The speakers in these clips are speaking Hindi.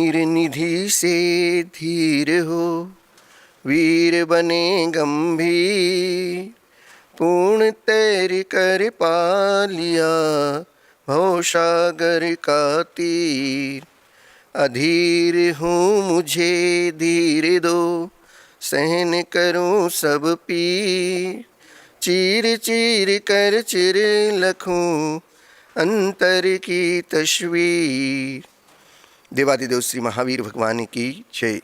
वीर निधि से धीर हो, वीर बने गंभीर, पूर्ण तैर कर पा लिया भवसागर का तीर। अधीर हूँ मुझे धीर दो, सहन करूँ सब पीर, चीर चीर कर चिर लखूँ अंतर की तस्वीर। देवादिदेव श्री महावीर भगवान की जय।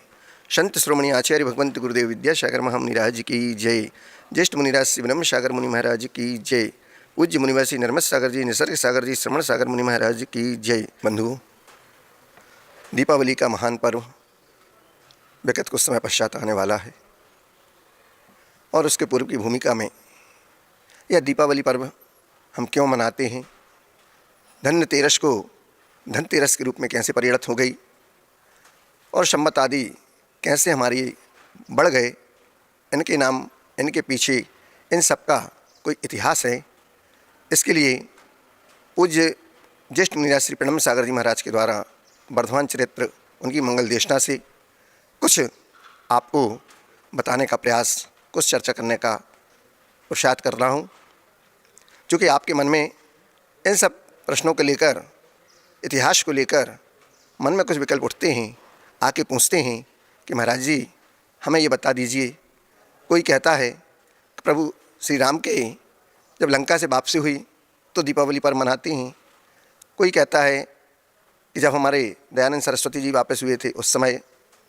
संत श्रोमणी आचार्य भगवंत गुरुदेव विद्यासागर महामुनिराज की जय। ज्येष्ठ मुनिराज श्री ब्रह्म सागर मुनि महाराज की जय। पूज्य मुनिवर श्री नर्मद सागर जी, निसर्ग सागर जी, श्रवण सागर मुनि महाराज की जय। बंधुओं, दीपावली का महान पर्व विगत कुछ समय पश्चात आने वाला है और उसके पूर्व की भूमिका में यह दीपावली पर्व हम क्यों मनाते हैं, धनतेरस को धनतेरस के रूप में कैसे परिणत हो गई और संवत आदि कैसे हमारी बढ़ गए, इनके नाम, इनके पीछे इन सब का कोई इतिहास है। इसके लिए पूज्य ज्येष्ठ मुनिराज श्री प्रणम सागर जी महाराज के द्वारा वर्धमान चरित्र, उनकी मंगल देशना से कुछ आपको बताने का प्रयास, कुछ चर्चा करने का पुरुषार्थ कर रहा हूँ। चूँकि आपके मन में इन सब प्रश्नों को लेकर, इतिहास को लेकर मन में कुछ विकल्प उठते हैं, आके पूछते हैं कि महाराज जी हमें ये बता दीजिए। कोई कहता है कि प्रभु श्री राम के जब लंका से वापसी हुई तो दीपावली पर मनाते हैं। कोई कहता है कि जब हमारे दयानंद सरस्वती जी वापस हुए थे उस समय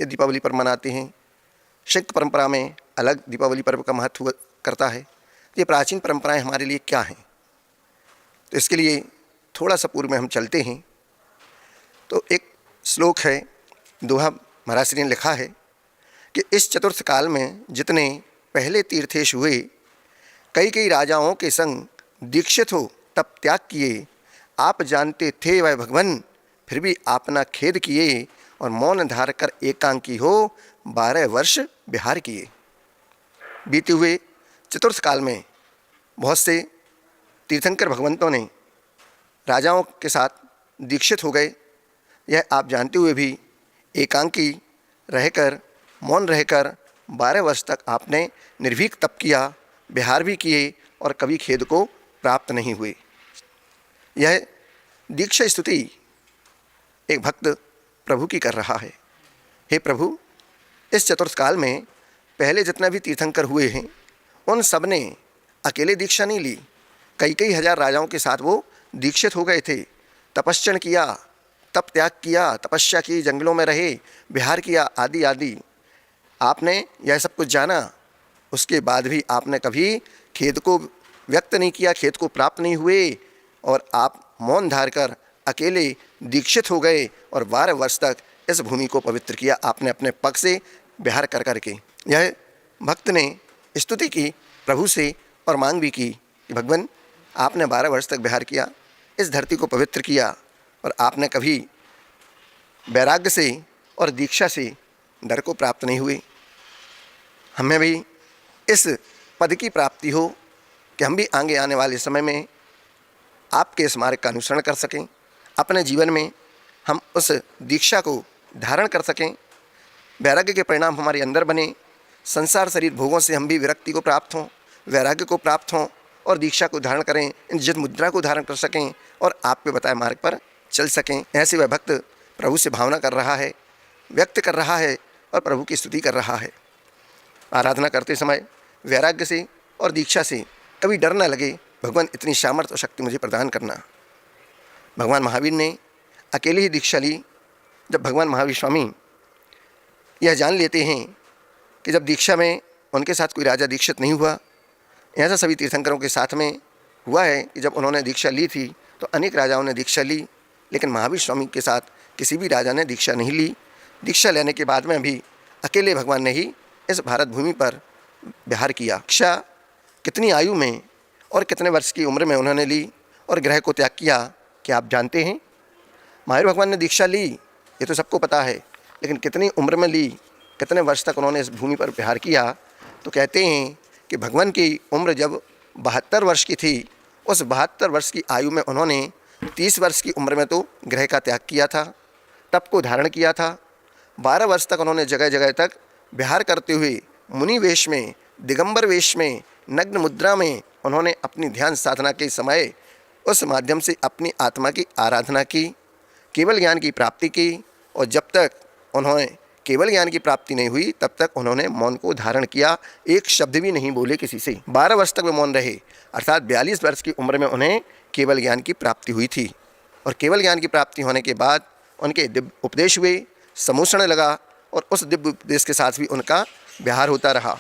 ये दीपावली पर मनाते हैं। सिख परंपरा में अलग दीपावली पर्व का महत्व करता है। ये प्राचीन परंपराएं हमारे लिए क्या हैं, तो इसके लिए थोड़ा सा पूर्व में हम चलते हैं। तो एक श्लोक है, दोहा महाराज श्री ने लिखा है कि इस चतुर्थ काल में जितने पहले तीर्थेश हुए, कई कई राजाओं के संग दीक्षित हो तप त्याग किए। आप जानते थे वह भगवान, फिर भी आपना खेद किए, और मौन धार कर एकांकी हो 12 वर्ष विहार किए। बीते हुए चतुर्थ काल में बहुत से तीर्थंकर भगवंतों ने राजाओं के साथ दीक्षित हो गए। यह आप जानते हुए भी एकांकी रहकर, मौन रहकर 12 वर्ष तक आपने निर्भीक तप किया, विहार भी किए और कभी खेद को प्राप्त नहीं हुए। यह दीक्षा स्तुति एक भक्त प्रभु की कर रहा है। हे प्रभु, इस चतुर्थ काल में पहले जितना भी तीर्थंकर हुए हैं उन सब ने अकेले दीक्षा नहीं ली, कई कई हजार राजाओं के साथ वो दीक्षित हो गए थे। तपस्चन किया, तप त्याग किया, तपस्या की, जंगलों में रहे, विहार किया, आदि आदि। आपने यह सब कुछ जाना, उसके बाद भी आपने कभी खेद को व्यक्त नहीं किया, खेद को प्राप्त नहीं हुए, और आप मौन धार कर अकेले दीक्षित हो गए और 12 वर्ष तक इस भूमि को पवित्र किया आपने अपने पग से विहार कर करके। यह भक्त ने स्तुति की प्रभु से और मांग भी की कि भगवान, आपने 12 वर्ष तक विहार किया, इस धरती को पवित्र किया, और आपने कभी वैराग्य से और दीक्षा से डर को प्राप्त नहीं हुए। हमें भी इस पद की प्राप्ति हो कि हम भी आगे आने वाले समय में आपके इस मार्ग का अनुसरण कर सकें, अपने जीवन में हम उस दीक्षा को धारण कर सकें, वैराग्य के परिणाम हमारे अंदर बने, संसार शरीर भोगों से हम भी विरक्ति को प्राप्त हों, वैराग्य को प्राप्त हों और दीक्षा को धारण करें, इन जित मुद्रा को धारण कर सकें और आपके बताए मार्ग पर चल सकें। ऐसे वह भक्त प्रभु से भावना कर रहा है, व्यक्त कर रहा है और प्रभु की स्तुति कर रहा है। आराधना करते समय वैराग्य से और दीक्षा से कभी डर न लगे, भगवान इतनी सामर्थ्य और शक्ति मुझे प्रदान करना। भगवान महावीर ने अकेले ही दीक्षा ली। जब भगवान महावीर स्वामी यह जान लेते हैं कि जब दीक्षा में उनके साथ कोई राजा दीक्षित नहीं हुआ, ऐसा सभी तीर्थंकरों के साथ में हुआ है कि जब उन्होंने दीक्षा ली थी तो अनेक राजाओं ने दीक्षा ली, लेकिन महावीर स्वामी के साथ किसी भी राजा ने दीक्षा नहीं ली। दीक्षा लेने के बाद में भी अकेले भगवान ने ही इस भारत भूमि पर विहार किया। दीक्षा कितनी आयु में और कितने वर्ष की उम्र में उन्होंने ली और ग्रह को त्याग किया, क्या आप जानते हैं? महावीर भगवान ने दीक्षा ली, ये तो सबको पता है, लेकिन कितनी उम्र में ली, कितने वर्ष तक उन्होंने इस भूमि पर विहार किया? तो कहते हैं कि भगवान की उम्र जब 72 वर्ष की थी, उस 72 वर्ष की आयु में उन्होंने 30 वर्ष की उम्र में तो ग्रह का त्याग किया था, तप को धारण किया था 12 वर्ष तक उन्होंने जगह जगह तक विहार करते हुए मुनि वेश में, दिगंबर वेश में, नग्न मुद्रा में उन्होंने अपनी ध्यान साधना के समय उस माध्यम से अपनी आत्मा की आराधना की, केवल ज्ञान की प्राप्ति की। और जब तक उन्होंने केवल ज्ञान की प्राप्ति नहीं हुई तब तक उन्होंने मौन को धारण किया, एक शब्द भी नहीं बोले किसी से। 12 वर्ष तक वे मौन रहे, अर्थात 42 वर्ष की उम्र में उन्हें केवल ज्ञान की प्राप्ति हुई थी। और केवल ज्ञान की प्राप्ति होने के बाद उनके दिव्य उपदेश हुए, समूषण लगा और उस दिव्य उपदेश के साथ भी उनका विहार होता रहा।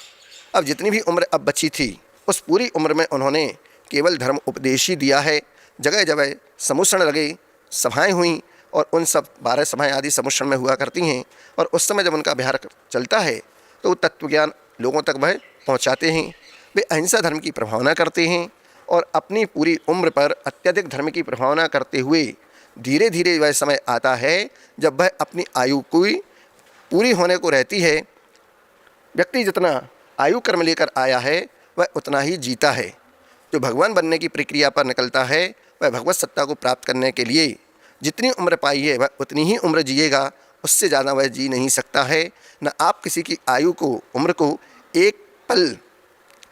अब जितनी भी उम्र अब बची थी उस पूरी उम्र में उन्होंने केवल धर्म उपदेश ही दिया है। जगह जगह समूषण लगे, सभाएं हुई और उन सब 12 सभाएं आदि समूषण में हुआ करती हैं। और उस समय जब उनका विहार चलता है तो तत्वज्ञान लोगों तक वह पहुंचाते हैं। वे अहिंसा धर्म की प्रभावना करते हैं और अपनी पूरी उम्र पर अत्यधिक धर्म की प्रभावना करते हुए धीरे धीरे वह समय आता है जब वह अपनी आयु को पूरी होने को रहती है। व्यक्ति जितना आयु कर्म लेकर आया है वह उतना ही जीता है। जो भगवान बनने की प्रक्रिया पर निकलता है वह भगवत सत्ता को प्राप्त करने के लिए जितनी उम्र पाई है वह उतनी ही उम्र जिएगा, उससे ज़्यादा वह जी नहीं सकता है। न आप किसी की आयु को, उम्र को एक पल,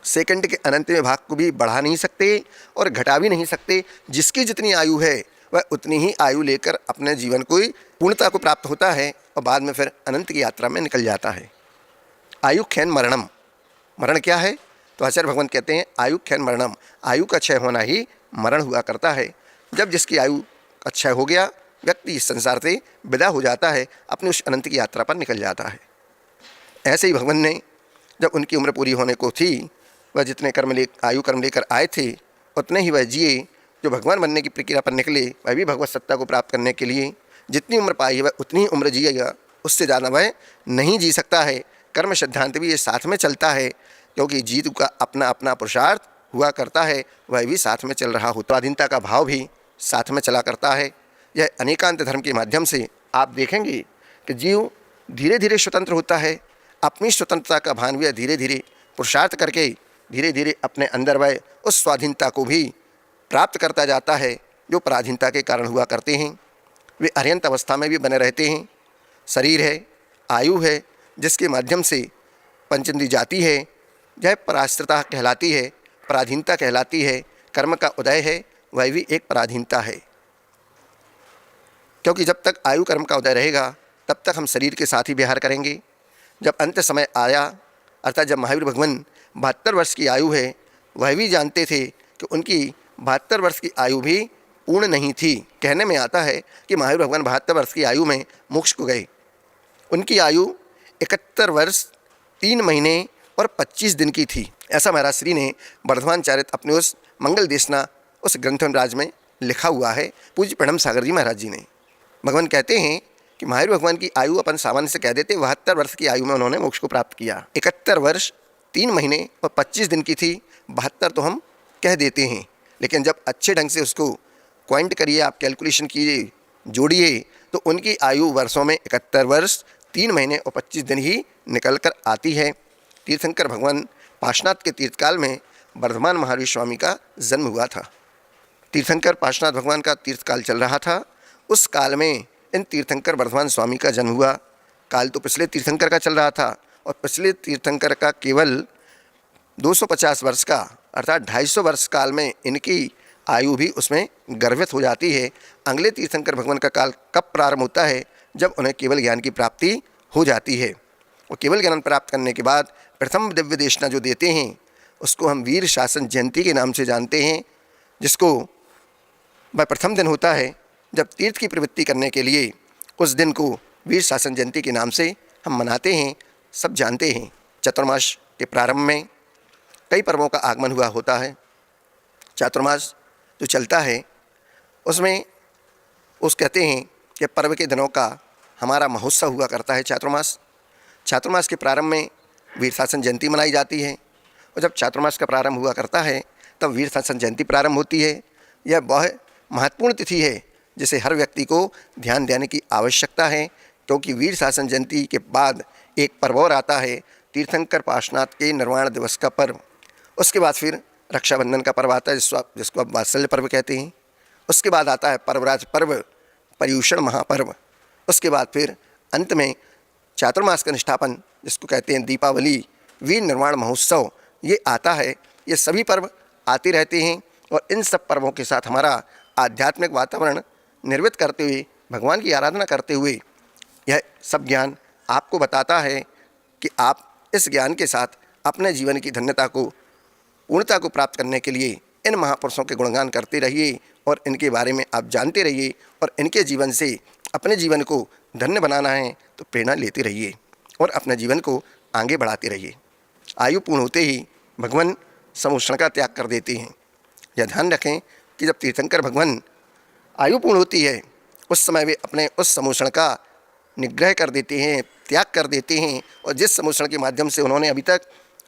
सेकंड के अनंतवें भाग को भी बढ़ा नहीं सकते और घटा भी नहीं सकते। जिसकी जितनी आयु है वह उतनी ही आयु लेकर अपने जीवन को पूर्णता को प्राप्त होता है और बाद में फिर अनंत की यात्रा में निकल जाता है। आयुख्यन मरणम, मरण क्या है? तो आचार्य भगवान कहते हैं आयुख्यन मरणम, आयु का क्षय होना ही मरण हुआ करता है। जब जिसकी आयु का क्षय हो गया व्यक्ति इस संसार से विदा हो जाता है, अपनी उस अनंत की यात्रा पर निकल जाता है। ऐसे ही भगवान ने जब उनकी उम्र पूरी होने को थी वह जितने आयु कर्म लेकर आए थे उतने ही वह जिए। जो भगवान बनने की प्रक्रिया पर निकले वह भी भगवत सत्ता को प्राप्त करने के लिए जितनी उम्र पाई है वह उतनी ही उम्र जिएगा, उससे ज़्यादा वह नहीं जी सकता है। कर्म सिद्धांत भी ये साथ में चलता है क्योंकि जीव का अपना अपना पुरुषार्थ हुआ करता है, वह भी साथ में चल रहा हो। स्वाधीनता का भाव भी साथ में चला करता है। यह अनेकांत धर्म के माध्यम से आप देखेंगे कि जीव धीरे धीरे स्वतंत्र होता है। अपनी स्वतंत्रता का भान भी धीरे धीरे पुरुषार्थ करके धीरे धीरे अपने अंदर वह उस स्वाधीनता को भी प्राप्त करता जाता है जो पराधीनता के कारण हुआ करते हैं। वे अरिहंत अवस्था में भी बने रहते हैं। शरीर है, आयु है, जिसके माध्यम से पंचेंद्रिय जाती है, यह पराश्रिता कहलाती है, पराधीनता कहलाती है। कर्म का उदय है, वह भी एक पराधीनता है। क्योंकि जब तक आयु कर्म का उदय रहेगा तब तक हम शरीर के साथ ही विहार करेंगे। जब अंत समय आया अर्थात जब महावीर भगवान 72 वर्ष की आयु है, वह भी जानते थे कि उनकी 72 वर्ष की आयु भी पूर्ण नहीं थी। कहने में आता है कि महावीर भगवान 72 वर्ष की आयु में मोक्ष को गए। उनकी आयु 71 वर्ष 3 महीने और 25 दिन की थी। ऐसा महाराज श्री ने वर्धमान चारित अपने उस मंगल देशना उस ग्रंथराज में लिखा हुआ है। पूज्य प्रणम सागर जी महाराज जी ने। भगवान कहते हैं कि महावीर भगवान की आयु अपन सामान्य से कह देते 72 वर्ष की आयु में उन्होंने मोक्ष को प्राप्त किया। 71 वर्ष 3 महीने और 25 दिन की थी। 72 तो हम कह देते हैं, लेकिन जब अच्छे ढंग से उसको क्वांट करिए, आप कैलकुलेशन कीजिए, जोड़िए, तो उनकी आयु वर्षों में 71 वर्ष 3 महीने और 25 दिन ही निकल कर आती है। तीर्थंकर भगवान पार्श्वनाथ के तीर्थकाल में वर्धमान महावीर स्वामी का जन्म हुआ था। तीर्थंकर पार्श्वनाथ भगवान का तीर्थकाल चल रहा था। उस काल में इन तीर्थंकर वर्धमान स्वामी का जन्म हुआ। काल तो पिछले तीर्थंकर का चल रहा था और पिछले तीर्थंकर का केवल 250 वर्ष का अर्थात 250 वर्ष काल में इनकी आयु भी उसमें गर्भित हो जाती है। अगले तीर्थंकर भगवान का काल कब प्रारंभ होता है? जब उन्हें केवल ज्ञान की प्राप्ति हो जाती है। और केवल ज्ञान प्राप्त करने के बाद प्रथम दिव्य देशना जो देते हैं उसको हम वीर शासन जयंती के नाम से जानते हैं, जिसको वह प्रथम दिन होता है जब तीर्थ की प्रवृत्ति करने के लिए उस दिन को वीर शासन जयंती के नाम से हम मनाते हैं। सब जानते हैं चातुर्मास के प्रारंभ में कई पर्वों का आगमन हुआ होता है। चातुर्मास जो चलता है उसमें उस कहते हैं कि पर्व के दिनों का हमारा महोत्सव हुआ करता है। चातुर्मास के प्रारंभ में वीर शासन जयंती मनाई जाती है और जब चातुर्मास का प्रारंभ हुआ करता है तब वीर शासन जयंती प्रारंभ होती है। यह बहुत महत्वपूर्ण तिथि है जिसे हर व्यक्ति को ध्यान देने की आवश्यकता है, क्योंकि वीर शासन जयंती के बाद एक पर्व और आता है तीर्थंकर पार्श्वनाथ के निर्वाण दिवस का पर्व। उसके बाद फिर रक्षाबंधन का पर्व आता है जिसको अब वात्सल्य पर्व कहते हैं। उसके बाद आता है पर्वराज पर्व, पर्युषण महापर्व। उसके बाद फिर अंत में चातुर्मास का निष्ठापन जिसको कहते हैं दीपावली, वीर निर्माण महोत्सव, ये आता है। ये सभी पर्व आते रहते हैं और इन सब पर्वों के साथ हमारा आध्यात्मिक वातावरण निर्मित करते हुए, भगवान की आराधना करते हुए यह सब ज्ञान आपको बताता है कि आप इस ज्ञान के साथ अपने जीवन की धन्यता को, पूर्णता को प्राप्त करने के लिए इन महापुरुषों के गुणगान करते रहिए और इनके बारे में आप जानते रहिए और इनके जीवन से अपने जीवन को धन्य बनाना है तो प्रेरणा लेते रहिए और अपने जीवन को आगे बढ़ाते रहिए। आयु पूर्ण होते ही भगवान समूषण का त्याग कर देते हैं। यह ध्यान रखें कि जब तीर्थंकर भगवान आयु पूर्ण होती है उस समय वे अपने उस समूषण का निग्रह कर देते हैं, त्याग कर देते हैं। और जिस समूषण के माध्यम से उन्होंने अभी तक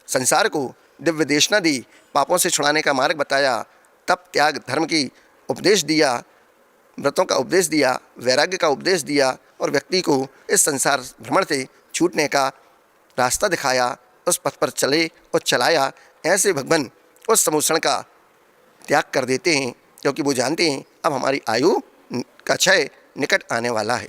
संसार को दिव्य देशना दी, पापों से छुड़ाने का मार्ग बताया, तप त्याग धर्म की उपदेश दिया, व्रतों का उपदेश दिया, वैराग्य का उपदेश दिया और व्यक्ति को इस संसार भ्रमण से छूटने का रास्ता दिखाया, उस पथ पर चले और चलाया, ऐसे भगवान उस समूषण का त्याग कर देते हैं क्योंकि वो जानते हैं अब हमारी आयु का क्षय निकट आने वाला है।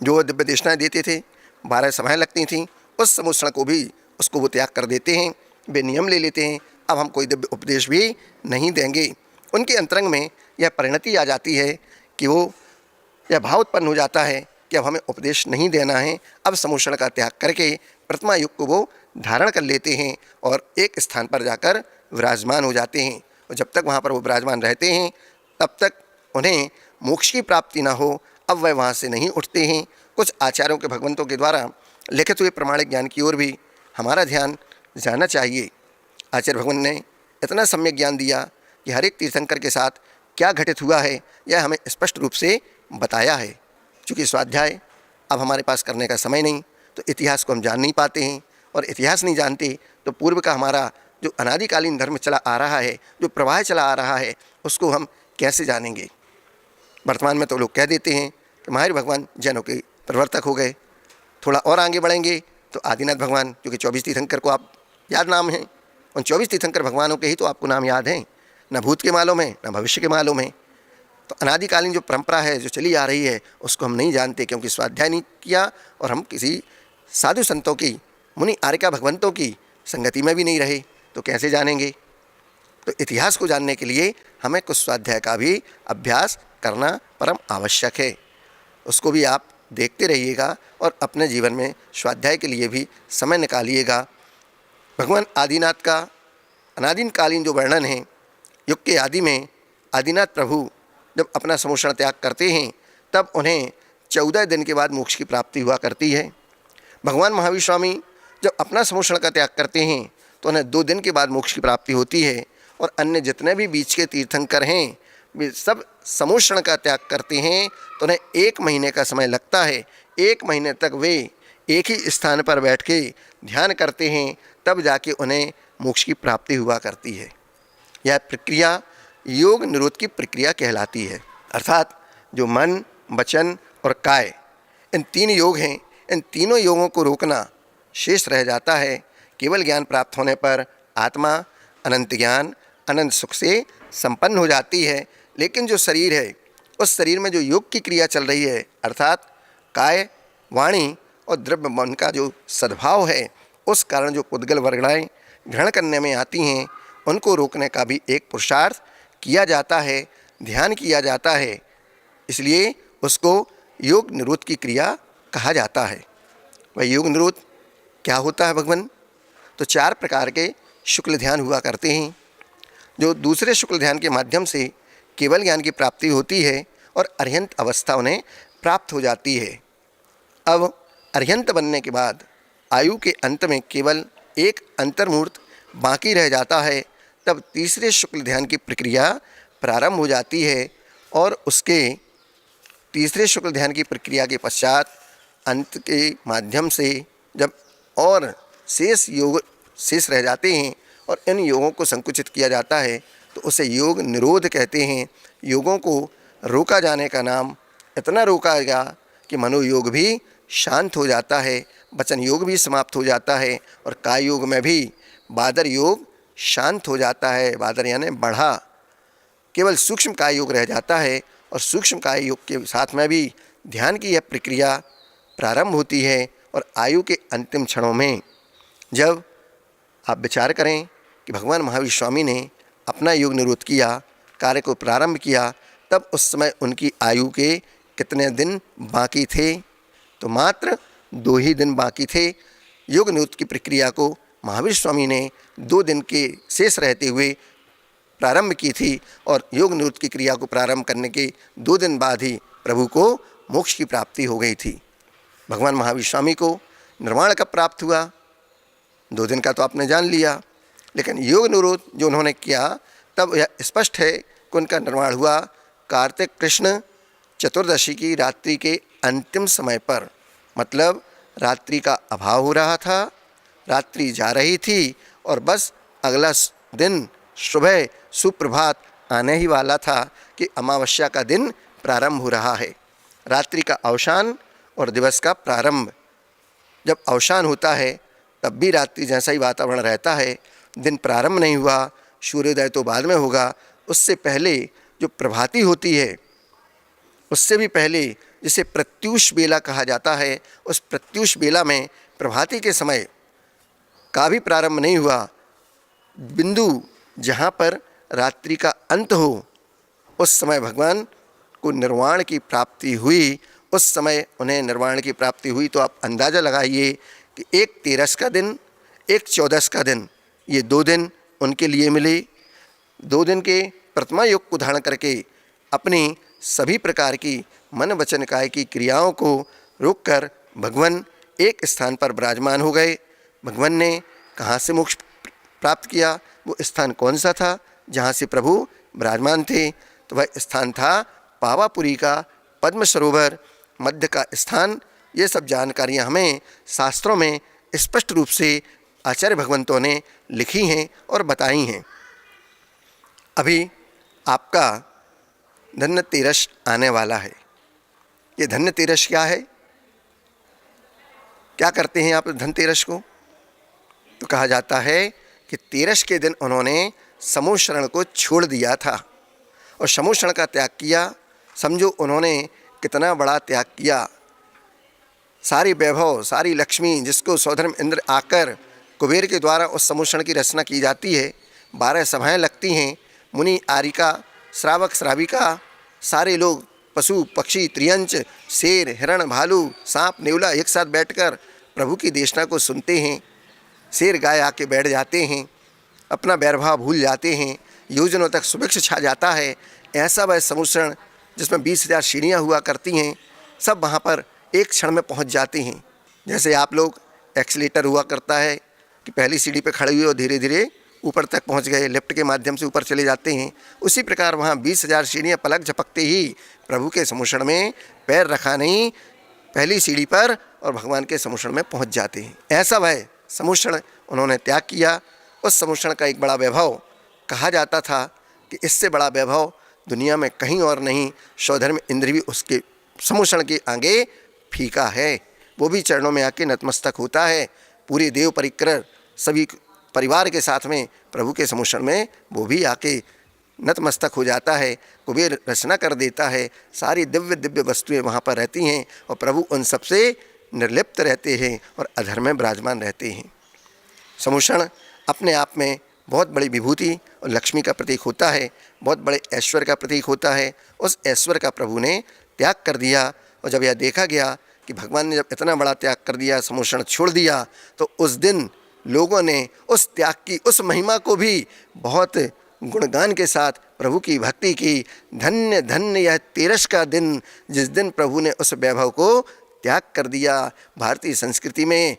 जो दिव्य देशनाएँ देते थे, 12 सभाएँ लगती थीं, उस समूषण को भी उसको वो त्याग कर देते हैं। वे नियम ले लेते हैं, अब हम कोई दिव्य उपदेश भी नहीं देंगे। उनके अंतरंग में यह परिणति आ जाती है कि वो यह भाव उत्पन्न हो जाता है कि अब हमें उपदेश नहीं देना है। अब समूषण का त्याग करके प्रतिमा युग को वो धारण कर लेते हैं और एक स्थान पर जाकर विराजमान हो जाते हैं। और जब तक वहाँ पर वो विराजमान रहते हैं तब तक उन्हें मोक्ष की प्राप्ति ना हो, अब वह वहाँ से नहीं उठते हैं। कुछ आचार्यों के, भगवंतों के द्वारा लिखित हुए प्रमाणिक ज्ञान की ओर भी हमारा ध्यान जाना चाहिए। आचार्य भगवान ने इतना सम्यक ज्ञान दिया कि हर एक तीर्थंकर के साथ क्या घटित हुआ है यह हमें स्पष्ट रूप से बताया है। चूँकि स्वाध्याय अब हमारे पास करने का समय नहीं, तो इतिहास को हम जान नहीं पाते हैं और इतिहास नहीं जानते तो पूर्व का हमारा जो अनादिकालीन धर्म चला आ रहा है, जो प्रवाह चला आ रहा है, उसको हम कैसे जानेंगे। वर्तमान में तो लोग कह देते हैं कि महावीर भगवान जैनों के प्रवर्तक हो गए। थोड़ा और आगे बढ़ेंगे तो आदिनाथ भगवान, क्योंकि 24 तीर्थंकर को आप याद नाम हैं, उन 24 तीर्थंकर भगवानों के ही तो आपको नाम याद हैं, न भूत के मालूम है न भविष्य के मालूम है। तो अनादिकालीन जो परंपरा है जो चली आ रही है उसको हम नहीं जानते क्योंकि स्वाध्याय नहीं किया और हम किसी साधु संतों की, मुनि आर्यका भगवंतों की संगति में भी नहीं रहे, तो कैसे जानेंगे। तो इतिहास को जानने के लिए हमें कुछ स्वाध्याय का भी अभ्यास करना परम आवश्यक है। उसको भी आप देखते रहिएगा और अपने जीवन में स्वाध्याय के लिए भी समय निकालिएगा। भगवान आदिनाथ का अनादिकालीन जो वर्णन है, युग के आदि में आदिनाथ प्रभु जब अपना समूषण त्याग करते हैं तब उन्हें 14 दिन के बाद मोक्ष की प्राप्ति हुआ करती है। भगवान महावीर स्वामी जब अपना समूषण का त्याग करते हैं तो उन्हें 2 दिन के बाद मोक्ष की प्राप्ति होती है और अन्य जितने भी बीच के तीर्थंकर हैं वे सब समूषण का त्याग करते हैं तो उन्हें 1 महीने का समय लगता है। 1 महीने तक वे एक ही स्थान पर बैठ के ध्यान करते हैं, तब जाके उन्हें मोक्ष की प्राप्ति हुआ करती है। यह प्रक्रिया योग निरोध की प्रक्रिया कहलाती है। अर्थात जो मन, वचन और काय, इन 3 योग हैं, इन तीनों योगों को रोकना शेष रह जाता है। केवल ज्ञान प्राप्त होने पर आत्मा अनंत ज्ञान, अनंत सुख से संपन्न हो जाती है। लेकिन जो शरीर है, उस शरीर में जो योग की क्रिया चल रही है, अर्थात काय, वाणी और द्रव्य मन का जो सद्भाव है, उस कारण जो पुद्गल वर्गणाएँ ग्रहण करने में आती हैं, उनको रोकने का भी एक पुरुषार्थ किया जाता है, ध्यान किया जाता है। इसलिए उसको योग निरोध की क्रिया कहा जाता है। वह योग निरोध क्या होता है भगवान? तो 4 प्रकार के शुक्ल ध्यान हुआ करते हैं। जो दूसरे शुक्ल ध्यान के माध्यम से केवल ज्ञान की प्राप्ति होती है और अर्हंत अवस्था उन्हें प्राप्त हो जाती है। अब अर्हंत बनने के बाद आयु के अंत में केवल एक अंतर्मूर्त बाकी रह जाता है, तब तीसरे शुक्ल ध्यान की प्रक्रिया प्रारंभ हो जाती है और उसके तीसरे शुक्ल ध्यान की प्रक्रिया के पश्चात अंत के माध्यम से जब और शेष योग शेष रह जाते हैं और इन योगों को संकुचित किया जाता है तो उसे योग निरोध कहते हैं। योगों को रोका जाने का नाम इतना रोका गया कि मनोयोग भी शांत हो जाता है, वचन योग भी समाप्त हो जाता है और काय योग में भी बादर योग शांत हो जाता है। बादर यानी बढ़ा, केवल सूक्ष्म काय योग रह जाता है और सूक्ष्म काय योग के साथ में भी ध्यान की यह प्रक्रिया प्रारंभ होती है और आयु के अंतिम क्षणों में जब आप विचार करें कि भगवान महावीर स्वामी ने अपना योग निरोध किया, कार्य को प्रारंभ किया, तब उस समय उनकी आयु के कितने दिन बाकी थे? तो मात्र 2 ही दिन बाकी थे। योग निरोध की प्रक्रिया को महावीर स्वामी ने 2 दिन के शेष रहते हुए प्रारंभ की थी और योग निरोध की क्रिया को प्रारंभ करने के 2 दिन बाद ही प्रभु को मोक्ष की प्राप्ति हो गई थी। भगवान महावीर स्वामी को निर्वाण कब प्राप्त हुआ? 2 दिन का तो आपने जान लिया, लेकिन योग निरोध जो उन्होंने किया तब यह स्पष्ट है कि उनका निर्वाण हुआ कार्तिक कृष्ण चतुर्दशी की रात्रि के अंतिम समय पर। मतलब रात्रि का अभाव हो रहा था, रात्रि जा रही थी और बस अगला दिन सुबह सुप्रभात आने ही वाला था कि अमावस्या का दिन प्रारंभ हो रहा है। रात्रि का अवसान और दिवस का प्रारंभ। जब अवसान होता है तब भी रात्रि जैसा ही वातावरण रहता है, दिन प्रारंभ नहीं हुआ, सूर्योदय तो बाद में होगा। उससे पहले जो प्रभाती होती है, उससे भी पहले जिसे प्रत्यूष बेला कहा जाता है, उस प्रत्यूष बेला में प्रभाती के समय का भी प्रारंभ नहीं हुआ। बिंदु जहाँ पर रात्रि का अंत हो, उस समय भगवान को निर्वाण की प्राप्ति हुई। उस समय उन्हें निर्वाण की प्राप्ति हुई तो आप अंदाज़ा लगाइए कि एक 13 का दिन, एक 14 का दिन, ये 2 दिन उनके लिए मिले। 2 दिन के प्रतिमा योग को धारण करके अपनी सभी प्रकार की मन वचन काय की क्रियाओं को रोककर भगवान एक स्थान पर विराजमान हो गए। भगवान ने कहाँ से मोक्ष प्राप्त किया? वो स्थान कौन सा था जहाँ से प्रभु विराजमान थे? तो वह स्थान था पावापुरी का पद्म सरोवर, मध्य का स्थान। ये सब जानकारियाँ हमें शास्त्रों में स्पष्ट रूप से आचार्य भगवंतों ने लिखी हैं और बताई हैं। अभी आपका धनतेरस आने वाला है। ये धनतेरस क्या है? क्या करते हैं आप धनतेरस को? तो कहा जाता है कि 13 के दिन उन्होंने समूह शरण को छोड़ दिया था और समूह शरण का त्याग किया। समझो उन्होंने कितना बड़ा त्याग किया। सारी वैभव, सारी लक्ष्मी जिसको सौधर्म इंद्र आकर कुबेर के द्वारा उस समूह शरण की रचना की जाती है, 12 सभाएं लगती हैं। मुनि आरिका, श्रावक श्राविका, सारे लोग पशु पक्षी त्रियंच, शेर हिरण भालू सांप नेवला एक साथ बैठकर प्रभु की देशना को सुनते हैं। शेर गाय आके बैठ जाते हैं, अपना वैरभाव भूल जाते हैं, योजनों तक सुभिक्ष छा जाता है। ऐसा वह समुद्रण जिसमें 20,000 सीढ़ियाँ हुआ करती हैं, सब वहाँ पर एक क्षण में पहुँच जाते हैं। जैसे आप लोग एक्सीलेटर हुआ करता है कि पहली सीढ़ी पर खड़े हुए और धीरे धीरे ऊपर तक पहुँच गए, लिफ्ट के माध्यम से ऊपर चले जाते हैं। उसी प्रकार वहाँ 20,000 सीढ़ियाँ पलक झपकते ही प्रभु के समुद्रण में पैर रखा नहीं, पहली सीढ़ी पर और भगवान के समुद्रण में पहुँच जाते हैं। ऐसा वह समुद्रण उन्होंने त्याग किया। उस समुद्रण का एक बड़ा वैभव कहा जाता था कि इससे बड़ा वैभव दुनिया में कहीं और नहीं। सौधर्म इंद्र भी उसके समुद्रण के आगे फीका है। वो भी चरणों में आके नतमस्तक होता है। पूरे देव परिकर सभी परिवार के साथ में प्रभु के समुद्रण में वो भी आके नतमस्तक हो जाता है। कुबेर रचना कर देता है। सारी दिव्य दिव्य वस्तुएं वहाँ पर रहती हैं और प्रभु उन सबसे निर्लिप्त रहते हैं और अधर में विराजमान रहते हैं। समुद्रण अपने आप में बहुत बड़ी विभूति और लक्ष्मी का प्रतीक होता है, बहुत बड़े ऐश्वर्य का प्रतीक होता है। उस ऐश्वर्य का प्रभु ने त्याग कर दिया और जब यह देखा गया कि भगवान ने जब इतना बड़ा त्याग कर दिया, समुद्रण छोड़ दिया, तो उस दिन लोगों ने उस त्याग की, उस महिमा को भी बहुत गुणगान के साथ प्रभु की भक्ति की। धन्य धन्य यह 13 का दिन जिस दिन प्रभु ने उस वैभव को त्याग कर दिया। भारतीय संस्कृति में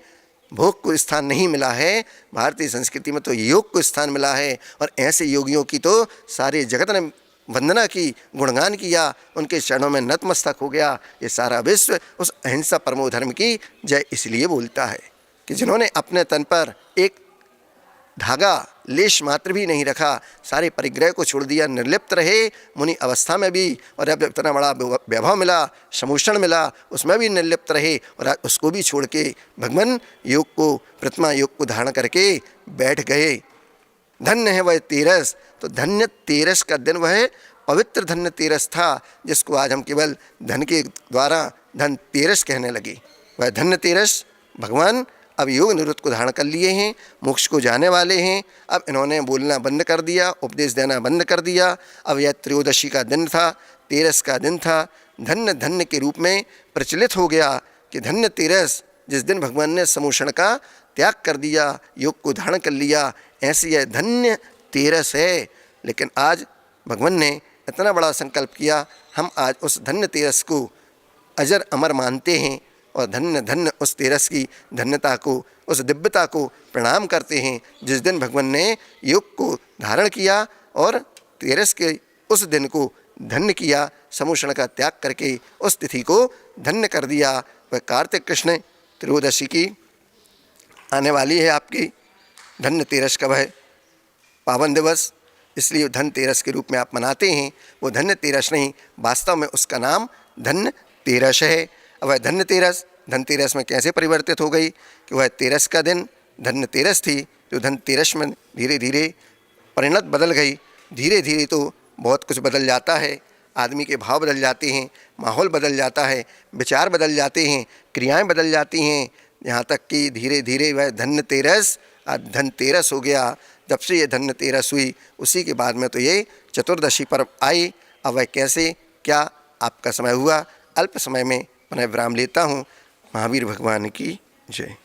भोग को स्थान नहीं मिला है, भारतीय संस्कृति में तो योग को स्थान मिला है। और ऐसे योगियों की तो सारे जगत ने वंदना की, गुणगान किया, उनके चरणों में नतमस्तक हो गया। ये सारा विश्व उस अहिंसा परमो धर्म की जय इसलिए बोलता है कि जिन्होंने अपने तन पर एक धागा लेश मात्र भी नहीं रखा, सारे परिग्रह को छोड़ दिया, निर्लिप्त रहे मुनि अवस्था में भी, और अब इतना बड़ा वैभव मिला, समूषण मिला, उसमें भी निर्लिप्त रहे और उसको भी छोड़ के भगवान योग को, प्रतिमा योग को धारण करके बैठ गए। धन्य है वह 13। तो धन्य 13 का दिन वह पवित्र धन्य 13 था जिसको आज हम केवल धन के द्वारा धन 13 कहने लगे। वह धन्य 13 भगवान अब योग निवृत्त को धारण कर लिए हैं, मोक्ष को जाने वाले हैं। अब इन्होंने बोलना बंद कर दिया, उपदेश देना बंद कर दिया। अब यह त्रयोदशी का दिन था, तेरस का दिन था, धन्य धन्य के रूप में प्रचलित हो गया कि धन्य तेरस, जिस दिन भगवान ने समोषण का त्याग कर दिया, योग को धारण कर लिया, ऐसी यह धन्य तेरस है। लेकिन आज भगवान ने इतना बड़ा संकल्प किया, हम आज उस धन्य तेरस को अजर अमर मानते हैं और धन्य धन्य उस तेरस की धन्यता को, उस दिव्यता को प्रणाम करते हैं, जिस दिन भगवान ने योग को धारण किया और तेरस के उस दिन को धन्य किया, समोषण का त्याग करके उस तिथि को धन्य कर दिया। वह कार्तिक कृष्ण त्रयोदशी की आने वाली है आपकी धन्य तेरस का वह पावन दिवस, इसलिए धन तेरस के रूप में आप मनाते हैं। वो धन्य तेरस नहीं, वास्तव में उसका नाम धन्य तेरस है। अब वह धन्य तेरस धन तेरस में कैसे परिवर्तित हो गई कि वह तेरस का दिन धन्य तेरस थी, जो धन तेरस में धीरे धीरे परिणत बदल गई। धीरे धीरे तो बहुत कुछ बदल जाता है, आदमी के भाव बदल जाते हैं, माहौल बदल जाता है, विचार बदल जाते हैं, क्रियाएं बदल जाती हैं, यहाँ तक कि धीरे धीरे वह धन्य तेरस आज धन तेरस हो गया। जब से ये धन्य तेरस हुई उसी के बाद में तो ये चतुर्दशी पर्व आई। अब वह कैसे क्या आपका समय हुआ, अल्प समय में मैं विराम लेता हूँ। महावीर भगवान की जय।